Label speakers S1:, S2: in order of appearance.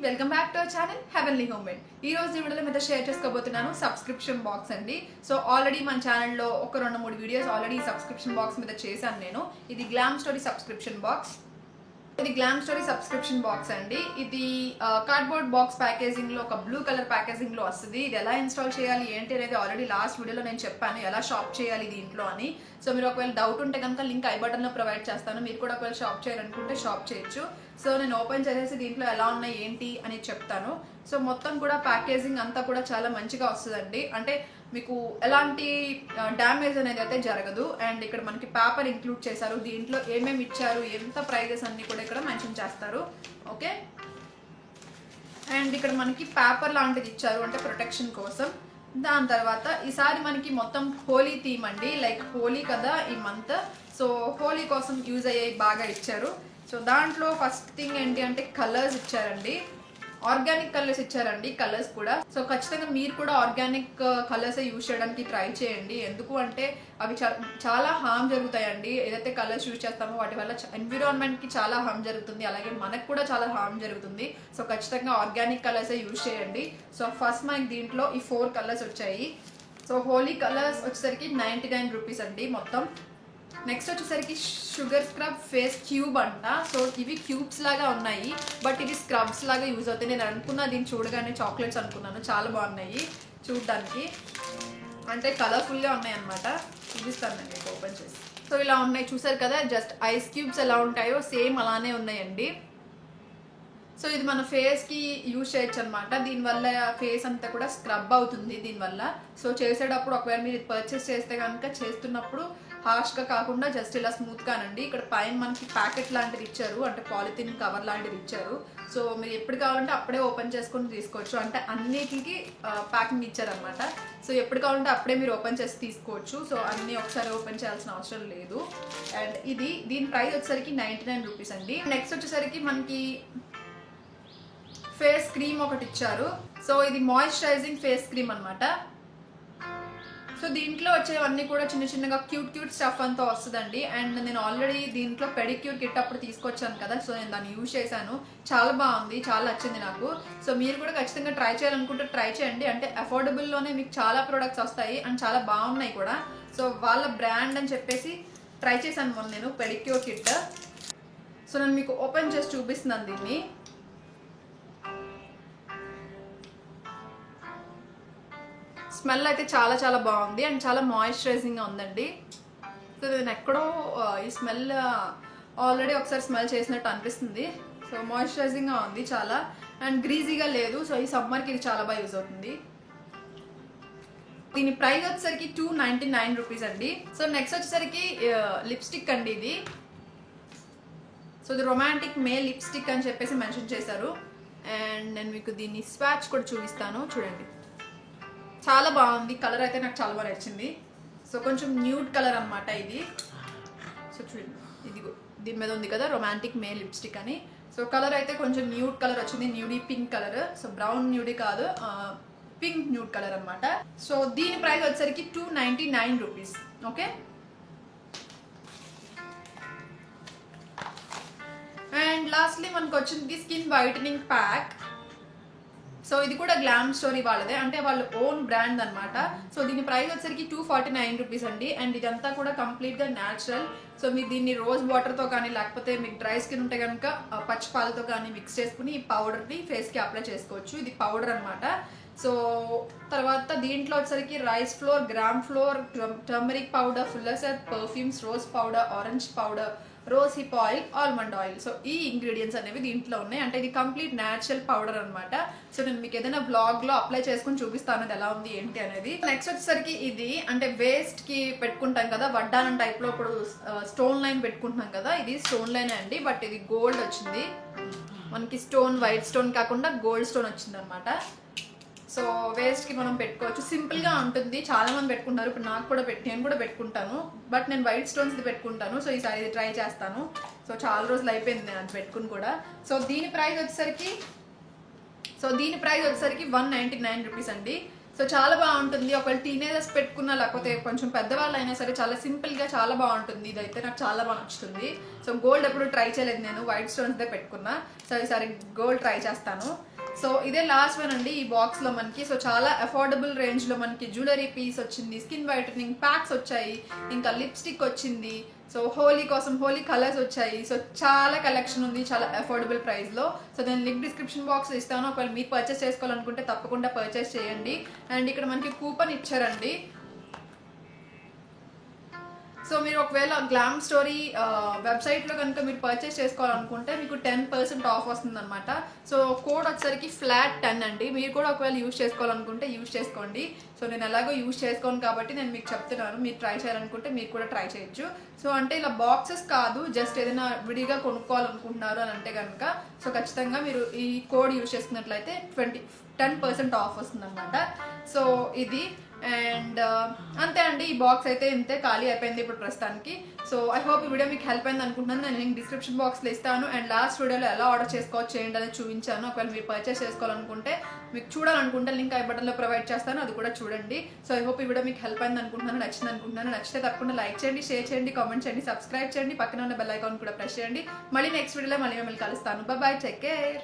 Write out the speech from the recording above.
S1: Welcome back to our channel heavenly homemade. ఈ రోజు ఈ వీడియోలో మీతో షేర్ చేసుకోబోతున్నాను సబ్స్క్రిప్షన్ బాక్స్ అండి. సో ఆల్రెడీ మన ఛానల్లో ఒక 2-3 వీడియోస్ ఆల్రెడీ సబ్స్క్రిప్షన్ బాక్స్ మీద చేశాను నేను. ఇది గ్లామ్ స్టోరీ సబ్స్క్రిప్షన్ బాక్స్. ఇది గ్లామ్ స్టోరీ సబ్స్క్రిప్షన్ బాక్స్ అండి. ఇది కార్డ్బోర్డ్ బాక్స్ ప్యాకేజింగ్ లో ఒక బ్లూ కలర్ ప్యాకేజింగ్ లో వస్తుంది. ఇది ఎలా ఇన్స్టాల్ చేయాలి ఏంటి అనేది ఆల్రెడీ లాస్ట్ వీడియోలో నేను చెప్పాను, ఎలా షాప్ చేయాలి దీంట్లో అని. సో మీరు ఒకవేళ డౌట్ ఉంటే కనుక లింక్ ఐ బటన్ లో ప్రొవైడ్ చేస్తాను. మీరు కూడా ఒకవేళ షాప్ చేయాలనుకుంటే షాప్ చేయొచ్చు. సో నేను ఓపెన్ చేసేసి దీంట్లో ఎలా ఉన్నాయి ఏంటి అని చెప్తాను. సో మొత్తం కూడా ప్యాకేజింగ్ అంతా కూడా చాలా మంచిగా వస్తుందండి. అంటే మీకు ఎలాంటి డ్యామేజ్ అనేది అయితే జరగదు. అండ్ ఇక్కడ మనకి పేపర్ ఇంక్లూడ్ చేశారు, దీంట్లో ఏమేమి ఇచ్చారు, ఎంత ప్రైజెస్ అన్ని కూడా ఇక్కడ మెన్షన్ చేస్తారు. ఓకే, అండ్ ఇక్కడ మనకి పేపర్ లాంటిది ఇచ్చారు అంటే ప్రొటెక్షన్ కోసం. దాని తర్వాత ఈసారి మనకి మొత్తం హోలీ థీమ్ అండి, లైక్ హోలీ కదా ఈ మంత్. సో హోలీ కోసం యూజ్ అయ్యేవి బాగా ఇచ్చారు. సో దాంట్లో ఫస్ట్ థింగ్ ఏంటి అంటే కలర్స్ ఇచ్చారండి, ఆర్గానిక్ కలర్స్ ఇచ్చారండి. కలర్స్ కూడా సో ఖచ్చితంగా మీరు కూడా ఆర్గానిక్ కలర్స్ యూజ్ చేయడానికి ట్రై చేయండి. ఎందుకు అంటే అవి చాలా హార్మ్ జరుగుతాయండి. ఏదైతే కలర్స్ యూజ్ చేస్తామో వాటి వల్ల ఎన్విరాన్మెంట్ కి చాలా హార్మ్ జరుగుతుంది, అలాగే మనకు కూడా చాలా హార్మ్ జరుగుతుంది. సో ఖచ్చితంగా ఆర్గానిక్ కలర్స్ యూజ్ చేయండి. సో ఫస్ట్ మనకి దీంట్లో ఈ 4 కలర్స్ వచ్చాయి. సో హోలీ కలర్స్ వచ్చేసరికి 99 రూపీస్ అండి మొత్తం. నెక్స్ట్ వచ్చేసరికి షుగర్ స్క్రబ్ ఫేస్ క్యూబ్ అంట. సో ఇవి క్యూబ్స్ లాగా ఉన్నాయి, బట్ ఇవి స్క్రబ్స్ లాగా యూజ్ అవుతాయి. నేను అనుకున్నా దీన్ని చూడగానే చాక్లెట్స్ అనుకున్నాను, చాలా బాగున్నాయి చూడడానికి, అంటే కలర్ఫుల్గా ఉన్నాయి అనమాట. చూపిస్తాను నేను మీకు ఓపెన్ చేసి. సో ఇలా ఉన్నాయి చూసారు కదా, జస్ట్ ఐస్ క్యూబ్స్ ఎలా ఉంటాయో సేమ్ అలానే ఉన్నాయండి. సో ఇది మన ఫేస్కి యూజ్ చేయొచ్చు అనమాట. దీనివల్ల ఫేస్ అంతా కూడా స్క్రబ్ అవుతుంది దీనివల్ల. సో చేసేటప్పుడు ఒకవేళ మీరు పర్చేస్ చేస్తే కనుక చేస్తున్నప్పుడు హార్ష్గా కాకుండా జస్ట్ ఇలా స్మూత్గానండి. ఇక్కడ పైన మనకి ప్యాకెట్ లాంటిది ఇచ్చారు, అంటే పాలిథిన్ కవర్ లాంటిది ఇచ్చారు. సో మీరు ఎప్పుడు కావాలంటే అప్పుడే ఓపెన్ చేసుకొని తీసుకోవచ్చు, అంటే అన్నిటికి ప్యాకింగ్ ఇచ్చారనమాట. సో ఎప్పుడు కావాలంటే అప్పుడే మీరు ఓపెన్ చేసి తీసుకోవచ్చు. సో అన్నీ ఒకసారి ఓపెన్ చేయాల్సిన అవసరం లేదు. అండ్ దీని ప్రైస్ వచ్చేసరికి 99 రూపీస్ అండి. నెక్స్ట్ వచ్చేసరికి మనకి ఫేస్ క్రీమ్ ఒకటి ఇచ్చారు. సో ఇది మాయిశ్చరైజింగ్ ఫేస్ క్రీమ్ అనమాట. సో దీంట్లో వచ్చేవన్నీ కూడా చిన్న చిన్నగా క్యూట్ స్టఫ్ అంతా వస్తుందండి. అండ్ నేను ఆల్రెడీ దీంట్లో పెడిక్యూర్ కిట్ అప్పుడు తీసుకొచ్చాను కదా, సో నేను దాన్ని యూజ్ చేశాను, చాలా బాగుంది, చాలా నచ్చింది నాకు. సో మీరు కూడా ఖచ్చితంగా ట్రై చేయాలనుకుంటే ట్రై చేయండి. అంటే అఫోర్డబుల్లోనే మీకు చాలా ప్రోడక్ట్స్ వస్తాయి అండ్ చాలా బాగున్నాయి కూడా. సో వాళ్ళ బ్రాండ్ అని చెప్పేసి ట్రై చేశాను మొన్న నేను పెడిక్యూర్ కిట్. సో నేను మీకు ఓపెన్ చేసి చూపిస్తున్నాను దీన్ని. స్మెల్ అయితే చాలా చాలా బాగుంది అండ్ చాలా మాయిశ్చరైజింగ్గా ఉందండి. సో నేను ఎక్కడో ఈ స్మెల్ ఆల్రెడీ ఒకసారి స్మెల్ చేసినట్టు అనిపిస్తుంది. సో మాయిశ్చరైజింగ్గా ఉంది చాలా, అండ్ గ్రీజీగా లేదు. సో ఈ సమ్మర్కి ఇది చాలా బాగా యూజ్ అవుతుంది. దీని ప్రైస్ వచ్చేసరికి 299 రూపీస్ అండి. సో నెక్స్ట్ వచ్చేసరికి లిప్స్టిక్ అండి ఇది. సో ఇది రొమాంటిక్ మేల్ లిప్స్టిక్ అని చెప్పేసి మెన్షన్ చేశారు. అండ్ నేను మీకు దీన్ని స్వాచ్ కూడా చూపిస్తాను, చూడండి. చాలా బాగుంది, కలర్ అయితే నాకు చాలా బాగా నచ్చింది. సో కొంచెం న్యూడ్ కలర్ అనమాట ఇది. సో చూడండి, ఇదిగో దీని మీద ఉంది కదా రొమాంటిక్ మేల్ లిప్స్టిక్ అని. సో కలర్ అయితే కొంచెం న్యూడ్ కలర్ వచ్చింది, న్యూడీ పింక్ కలర్. సో బ్రౌన్ న్యూడీ కాదు, పింక్ న్యూడ్ కలర్ అనమాట. సో దీని ప్రైస్ వచ్చేసరికి 299 రూపీస్. ఓకే, అండ్ లాస్ట్లీ మనకు వచ్చింది స్కిన్ వైటనింగ్ ప్యాక్. సో ఇది కూడా గ్లామ్ స్టోరీ వాళ్ళదే, అంటే వాళ్ళు ఓన్ బ్రాండ్ అనమాట. సో దీని ప్రైస్ వచ్చేసరికి 249 రూపీస్ అండి. అండ్ ఇదంతా కూడా కంప్లీట్గా న్యాచురల్. సో మీరు దీన్ని రోజ్ వాటర్తో కానీ లేకపోతే మీకు డ్రై స్కిన్ ఉంటే కనుక పచ్చి పాలతో కానీ మిక్స్ చేసుకుని ఈ పౌడర్ని ఫేస్కి అప్లై చేసుకోవచ్చు. ఇది పౌడర్ అనమాట. సో తర్వాత దీంట్లో వచ్చేసరికి rice flour, gram flour, turmeric powder, fuller's perfumes, rose powder, orange powder, rose hip oil, almond oil. So ఈ ఇంగ్రీడియంట్స్ అనేవి దీంట్లో ఉన్నాయి. అంటే ఇది కంప్లీట్ న్యాచురల్ పౌడర్ అనమాట. సో నేను మీకు ఏదైనా బ్లాగ్ లో అప్లై చేసుకుని చూపిస్తాను అది ఎలా ఉంది ఏంటి అనేది. నెక్స్ట్ వచ్చేసరికి ఇది అంటే వేస్ట్ కి పెట్టుకుంటాం కదా, వడ్డానం టైప్ లో ఇప్పుడు స్టోన్ లైన్ పెట్టుకుంటున్నాం కదా, ఇది స్టోన్ లైన్ అండి. బట్ ఇది గోల్డ్ వచ్చింది మనకి, స్టోన్ వైట్ స్టోన్ కాకుండా గోల్డ్ స్టోన్ వచ్చింది అనమాట. సో వేస్ట్ కి మనం పెట్టుకోవచ్చు, సింపుల్ గా ఉంటుంది. చాలా మంది పెట్టుకుంటారు, ఇప్పుడు నాకు కూడా నేను కూడా పెట్టుకుంటాను, బట్ నేను వైట్ స్టోన్స్ ఇది పెట్టుకుంటాను. సో ఈసారి ఇది ట్రై చేస్తాను. సో చాలా రోజులు అయిపోయింది నేను అది పెట్టుకుని కూడా. సో దీని ప్రైస్ వచ్చేసరికి 199 రూపీస్ అండి. సో చాలా బాగుంటుంది. ఒకవేళ టీనేజర్స్ పెట్టుకున్నా లేకపోతే కొంచెం పెద్దవాళ్ళు అయినా సరే చాలా సింపుల్గా చాలా బాగుంటుంది. ఇదైతే నాకు చాలా బాగా నచ్చుతుంది. సో గోల్డ్ ఎప్పుడు ట్రై చేయలేదు నేను, వైట్ స్టోన్స్దే పెట్టుకున్నా. సో ఈసారి గోల్డ్ ట్రై చేస్తాను. సో ఇదే లాస్ట్ వన్ అండి ఈ బాక్స్లో మనకి. సో చాలా అఫోర్డబుల్ రేంజ్లో మనకి జ్యువెలరీ పీస్ వచ్చింది, స్కిన్ వైటనింగ్ ప్యాక్స్ వచ్చాయి, ఇంకా లిప్స్టిక్ వచ్చింది. సో హోలీ కోసం హోలీ కలర్స్ వచ్చాయి. సో చాలా కలెక్షన్ ఉంది చాలా అఫోర్డబుల్ ప్రైస్లో. సో నేను లింక్ డిస్క్రిప్షన్ బాక్స్ ఇస్తాను. ఒకవేళ మీరు పర్చేస్ చేసుకోవాలనుకుంటే తప్పకుండా పర్చేస్ చేయండి. అండ్ ఇక్కడ మనకి కూపన్ ఇచ్చారండి. సో మీరు ఒకవేళ గ్లామ్ స్టోరీ వెబ్సైట్లో కనుక మీరు పర్చేస్ చేసుకోవాలనుకుంటే మీకు 10% ఆఫ్ వస్తుంది అనమాట. సో కోడ్ వచ్చేసరికి ఫ్లాట్ 10 అండి. మీరు కూడా ఒకవేళ యూజ్ చేసుకోవాలనుకుంటే యూజ్ చేసుకోండి. సో నేను ఎలాగో యూజ్ చేసుకోను కాబట్టి నేను మీకు చెప్తున్నాను, మీరు ట్రై చేయాలనుకుంటే మీరు కూడా ట్రై చేయొచ్చు. సో అంటే ఇలా బాక్సెస్ కాదు, జస్ట్ ఏదైనా విడిగా కొనుక్కోవాలనుకుంటున్నారు అని అంటే కనుక సో ఖచ్చితంగా మీరు ఈ కోడ్ యూజ్ చేసుకున్నట్లయితే 10% ఆఫ్ వస్తుంది అనమాట. సో ఇది అండ్ అంతే అండి. ఈ బాక్స్ అయితే ఇంతే ఖాళీ అయిపోయింది ఇప్పుడు ప్రస్తుతానికి. సో ఐ హోప్ ఈ వీడియో మీకు హెల్ప్ అయింది అనుకుంటున్నాను. నేను లింక్ డిస్క్రిప్షన్ బాక్స్లో ఇస్తాను. అండ్ లాస్ట్ వీడియోలో ఎలా ఆర్డర్ చేసుకోవచ్చు చేయండి అనేది చూపించాను. ఒకవేళ మీరు పర్చేస్ చేసుకోవాలనుకుంటే, మీకు చూడాలనుకుంటే లింక్ ఐ బటన్లో ప్రొవైడ్ చేస్తాను, అది కూడా చూడండి. సో ఐ హోప్ ఈ వీడియో మీకు హెల్ప్ అయింది అనుకుంటున్నాను, నచ్చింది అనుకుంటున్నాను. నచ్చితే తప్పకుండా లైక్ చేయండి, షేర్ చేయండి, కామెంట్ చేయండి, సబ్స్క్రైబ్ చేయండి, పక్కన ఉన్న బెల్ ఐకాన్ కూడా ప్రెస్ చేయండి. మళ్ళీ నెక్స్ట్ వీడియోలో మళ్ళీ మిమ్మల్ని కలుస్తాను. Bye, take care.